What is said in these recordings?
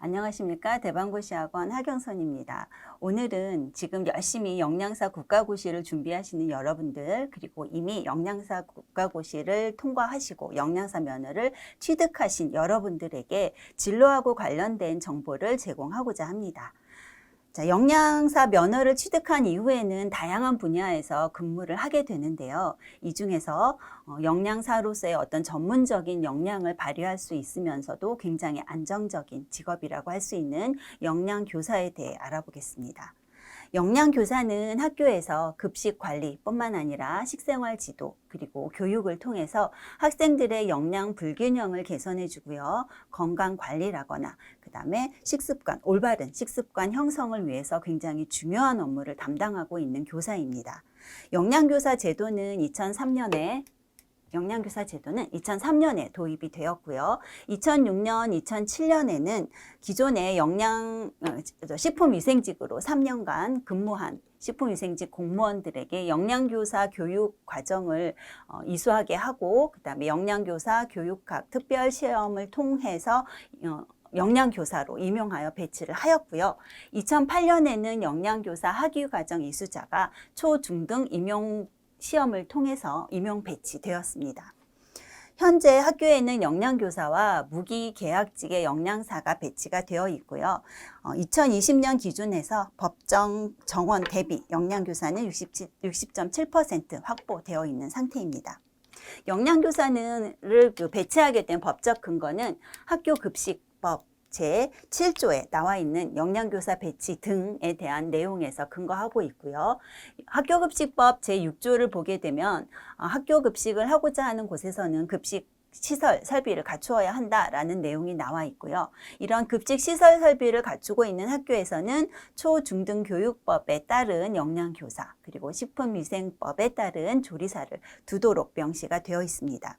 안녕하십니까. 대방고시학원 하경선입니다. 오늘은 지금 열심히 영양사 국가고시를 준비하시는 여러분들, 그리고 이미 영양사 국가고시를 통과하시고 영양사 면허를 취득하신 여러분들에게 진로하고 관련된 정보를 제공하고자 합니다. 자, 영양사 면허를 취득한 이후에는 다양한 분야에서 근무를 하게 되는데요. 이 중에서 영양사로서의 어떤 전문적인 역량을 발휘할 수 있으면서도 굉장히 안정적인 직업이라고 할 수 있는 영양교사에 대해 알아보겠습니다. 영양교사는 학교에서 급식 관리뿐만 아니라 식생활 지도 그리고 교육을 통해서 학생들의 영양 불균형을 개선해 주고요. 건강 관리라거나 그다음에 식습관, 올바른 식습관 형성을 위해서 굉장히 중요한 업무를 담당하고 있는 교사입니다. 영양교사 제도는 2003년에 도입이 되었고요. 2006년, 2007년에는 기존의 식품위생직으로 3년간 근무한 식품위생직 공무원들에게 영양교사 교육 과정을 이수하게 하고, 그다음에 영양교사 교육학 특별시험을 통해서 영양교사로 임용하여 배치를 하였고요. 2008년에는 영양교사 학위과정 이수자가 초, 중 등 임용 시험을 통해서 임용 배치되었습니다. 현재 학교에는 영양교사와 무기계약직의 영양사가 배치가 되어 있고요. 2020년 기준에서 법정 정원 대비 영양교사는 60.7% 확보되어 있는 상태입니다. 영양교사를 배치하게 된 법적 근거는 학교급식법 제7조에 나와 있는 영양교사 배치 등에 대한 내용에서 근거하고 있고요. 학교급식법 제6조를 보게 되면 학교급식을 하고자 하는 곳에서는 급식 시설, 설비를 갖추어야 한다라는 내용이 나와 있고요. 이런 급식 시설, 설비를 갖추고 있는 학교에서는 초, 중 등 교육법에 따른 영양교사 그리고 식품위생법에 따른 조리사를 두도록 명시가 되어 있습니다.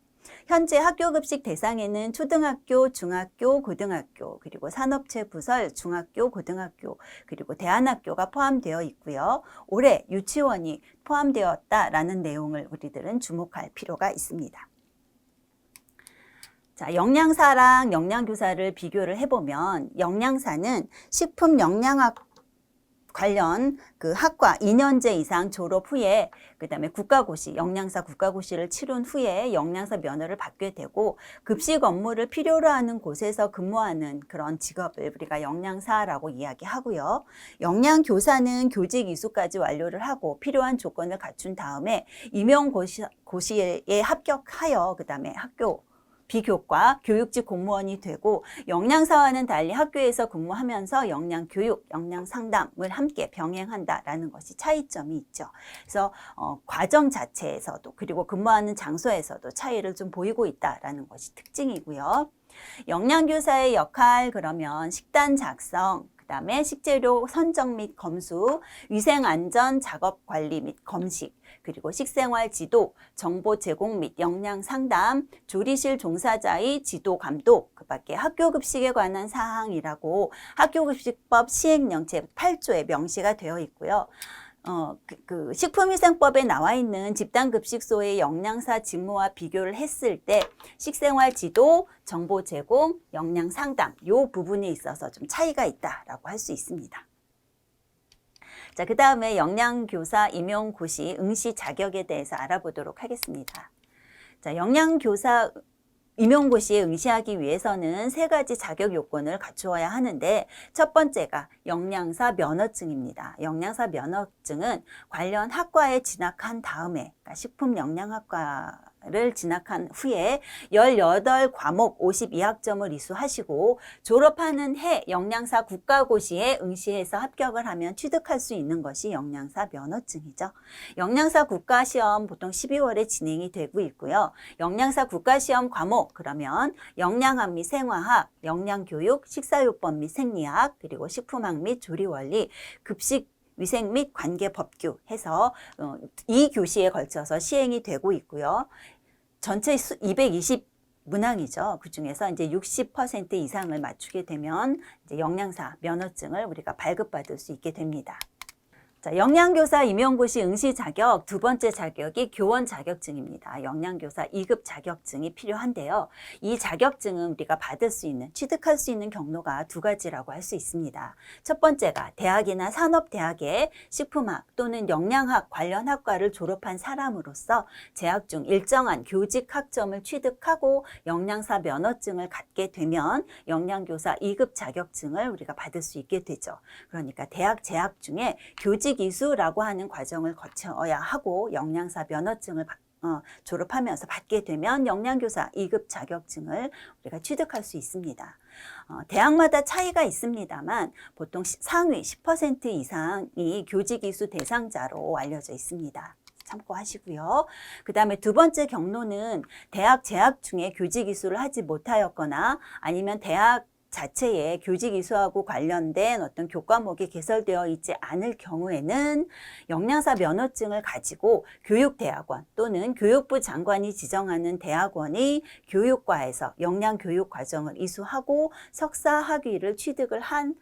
현재 학교급식 대상에는 초등학교, 중학교, 고등학교, 그리고 산업체 부설, 중학교, 고등학교, 그리고 대안학교가 포함되어 있고요. 올해 유치원이 포함되었다라는 내용을 우리들은 주목할 필요가 있습니다. 자, 영양사랑 영양교사를 비교를 해보면 영양사는 식품영양학 관련 그 학과 2년제 이상 졸업 후에 그다음에 국가고시, 영양사 국가고시를 치룬 후에 영양사 면허를 받게 되고 급식 업무를 필요로 하는 곳에서 근무하는 그런 직업을 우리가 영양사라고 이야기하고요. 영양교사는 교직 이수까지 완료를 하고 필요한 조건을 갖춘 다음에 임용고시에 합격하여 그다음에 학교 비교과 교육직 공무원이 되고 영양사와는 달리 학교에서 근무하면서 영양교육, 영양상담을 함께 병행한다라는 것이 차이점이 있죠. 그래서 과정 자체에서도 그리고 근무하는 장소에서도 차이를 좀 보이고 있다라는 것이 특징이고요. 영양교사의 역할 그러면 식단 작성, 그다음에 식재료 선정 및 검수, 위생안전 작업관리 및 검식, 그리고 식생활 지도, 정보 제공 및 영양 상담, 조리실 종사자의 지도 감독, 그 밖에 학교급식에 관한 사항이라고 학교급식법 시행령 제8조에 명시가 되어 있고요. 식품위생법에 나와 있는 집단급식소의 영양사 직무와 비교를 했을 때 식생활 지도, 정보 제공, 영양 상담 이 부분에 있어서 좀 차이가 있다라고 할 수 있습니다. 자, 그 다음에 영양교사 임용고시 응시 자격에 대해서 알아보도록 하겠습니다. 자, 영양교사 임용고시에 응시하기 위해서는 3가지 자격 요건을 갖추어야 하는데 첫 번째가 영양사 면허증입니다. 영양사 면허증은 관련 학과에 진학한 다음에 그러니까 식품영양학과를 진학한 후에 18과목 52학점을 이수하시고 졸업하는 해 영양사 국가고시에 응시해서 합격을 하면 취득할 수 있는 것이 영양사 면허증이죠. 영양사 국가시험 보통 12월에 진행이 되고 있고요. 영양사 국가시험 과목 그러면 영양학 및 생화학, 영양교육, 식사요법 및 생리학, 그리고 식품학 및 조리원리, 급식 위생 및 관계법규 해서 2교시에 걸쳐서 시행이 되고 있고요. 전체 220 문항이죠. 그 중에서 이제 60% 이상을 맞추게 되면 이제 영양사 면허증을 우리가 발급받을 수 있게 됩니다. 자, 영양교사 임용고시 응시 자격 두 번째 자격이 교원 자격증입니다. 영양교사 2급 자격증이 필요한데요. 이 자격증은 우리가 받을 수 있는, 취득할 수 있는 경로가 두 가지라고 할 수 있습니다. 첫 번째가 대학이나 산업대학의 식품학 또는 영양학 관련 학과를 졸업한 사람으로서 재학 중 일정한 교직 학점을 취득하고 영양사 면허증을 갖게 되면 영양교사 2급 자격증을 우리가 받을 수 있게 되죠. 그러니까 대학 재학 중에 교직 이수라고 하는 과정을 거쳐야 하고 영양사 면허증을 졸업하면서 받게 되면 영양교사 2급 자격증을 우리가 취득할 수 있습니다. 대학마다 차이가 있습니다만 보통 상위 10% 이상이 교직 이수 대상자로 알려져 있습니다. 참고하시고요. 그 다음에 두 번째 경로는 대학 재학 중에 교직 이수를 하지 못하였거나 아니면 대학 자체에 교직 이수하고 관련된 어떤 교과목이 개설되어 있지 않을 경우에는 영양사 면허증을 가지고 교육대학원 또는 교육부 장관이 지정하는 대학원이 교육과에서 영양교육 과정을 이수하고 석사 학위를 취득을 하는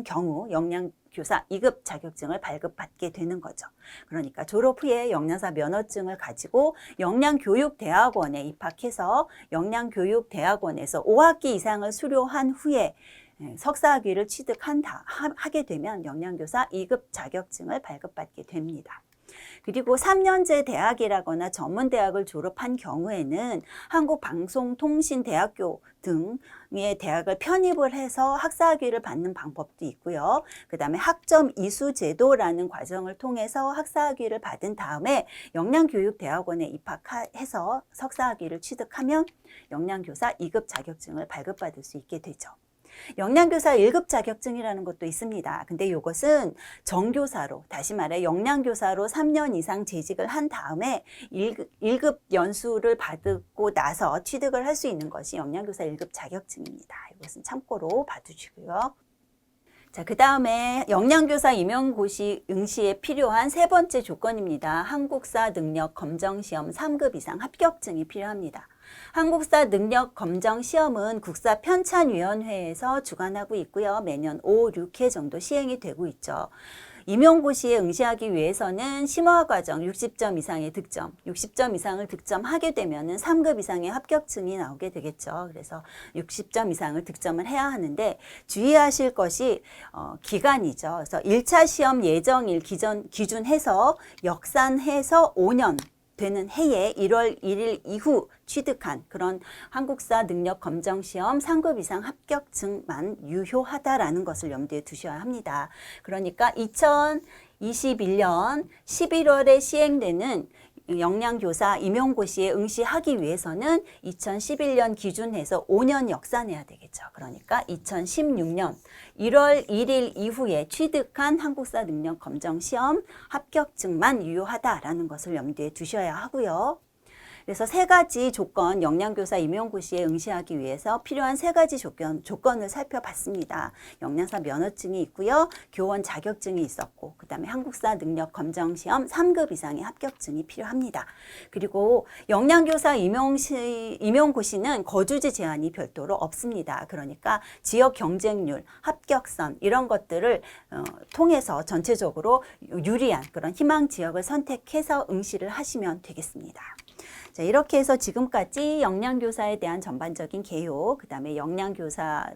경우 영양교사 2급 자격증을 발급받게 되는 거죠. 그러니까 졸업 후에 영양사 면허증을 가지고 영양교육대학원에 입학해서 영양교육대학원에서 5학기 이상을 수료한 후에 석사학위를 하게 되면 영양교사 2급 자격증을 발급받게 됩니다. 그리고 3년제 대학이라거나 전문대학을 졸업한 경우에는 한국방송통신대학교 등의 대학을 편입을 해서 학사학위를 받는 방법도 있고요. 그 다음에 학점 이수 제도라는 과정을 통해서 학사학위를 받은 다음에 영양교육대학원에 입학해서 석사학위를 취득하면 영양교사 2급 자격증을 발급받을 수 있게 되죠. 영양교사 1급 자격증이라는 것도 있습니다. 근데 이것은 정교사로, 다시 말해 영양교사로 3년 이상 재직을 한 다음에 1급 연수를 받고 나서 취득을 할 수 있는 것이 영양교사 1급 자격증입니다. 이것은 참고로 봐두시고요. 자, 그 다음에 영양교사 임용고시 응시에 필요한 세 번째 조건입니다. 한국사 능력 검정 시험 3급 이상 합격증이 필요합니다. 한국사 능력 검정 시험은 국사 편찬위원회에서 주관하고 있고요. 매년 5, 6회 정도 시행이 되고 있죠. 임용고시에 응시하기 위해서는 심화과정 60점 이상의 득점, 60점 이상을 득점하게 되면은 3급 이상의 합격증이 나오게 되겠죠. 그래서 60점 이상을 득점을 해야 하는데 주의하실 것이 기간이죠. 그래서 1차 시험 예정일 기준해서 역산해서 5년 되는 해에 1월 1일 이후 취득한 그런 한국사 능력 검정 시험 3급 이상 합격증만 유효하다라는 것을 염두에 두셔야 합니다. 그러니까 2021년 11월에 시행되는 영양교사 임용고시에 응시하기 위해서는 2011년 기준해서 5년 역산해야 되겠죠. 그러니까 2016년 1월 1일 이후에 취득한 한국사 능력 검정 시험 합격증만 유효하다라는 것을 염두에 두셔야 하고요. 그래서 세 가지 조건, 영양교사 임용고시에 응시하기 위해서 필요한 세 가지 조건을 살펴봤습니다. 영양사 면허증이 있고요. 교원 자격증이 있었고, 그 다음에 한국사 능력 검정 시험 3급 이상의 합격증이 필요합니다. 그리고 영양교사 임용고시는 거주지 제한이 별도로 없습니다. 그러니까 지역 경쟁률, 합격선 이런 것들을 통해서 전체적으로 유리한 그런 희망 지역을 선택해서 응시를 하시면 되겠습니다. 자, 이렇게 해서 지금까지 영양교사에 대한 전반적인 개요, 그 다음에 영양교사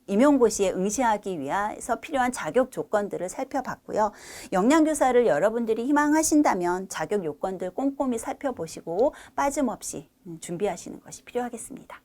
임용고시에 응시하기 위해서 필요한 자격 조건들을 살펴봤고요. 영양교사를 여러분들이 희망하신다면 자격 요건들 꼼꼼히 살펴보시고 빠짐없이 준비하시는 것이 필요하겠습니다.